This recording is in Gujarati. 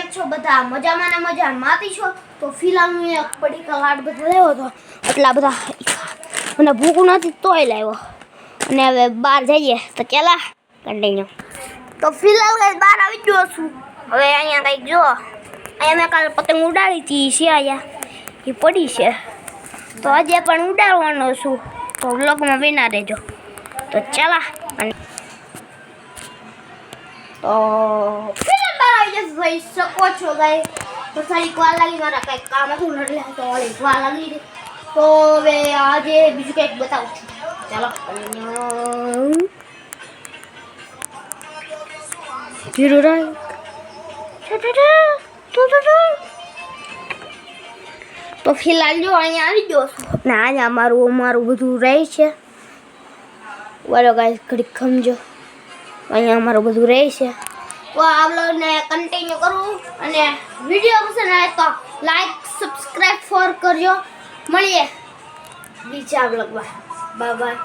કેમ છો બધા? મજામાં ને મજામાંથી છો? તો ફિલહાલ હું એક પડીકા લાડ બધા લાવ્યો હતો, એટલા બધા મને ભૂખ નથી તોય લાવ્યો. અને હવે બહાર જઈએ તો કેલા કન્ટિન્યુ. તો ફિલહાલ ગાઈસ બહાર આવી ગયો છું. હવે અહીંયા કંઈક જો, અહીંયા મેં કાલે પતંગ ઉડાડી હતી છે, અહીંયા એ પડી છે, તો આજે પણ ઉડાડવાનો છું. તો વ્લોગમાં બના રહેજો. તો ચાલા તો ફિલહાલ બહાર આવી જશે જોઈ શકો છો ગાઈસ. તો થોડીક વાર લાગી, મારા કંઈક કામ હતું એટલે તો થોડીક વાર લાગી. તો હવે આજે બીજું કંઈક બતાવું છું. ચાલો જીરો તો ફિલહાલ જો અહીંયા આવી ગયો છું ને અહીંયા મારું બધું રહે છે. બોલો ગાઈસ ઘડીક સમજો, અહીંયા અમારું બધું રહે છે. તો આ વ્લોગને કન્ટિન્યુ કરું અને વિડીયો પસંદ આવે તો લાઈક સબસ્ક્રાઇબ ફોર કરજો. મળીએ બીજા વ્લોગમાં. Bye bye.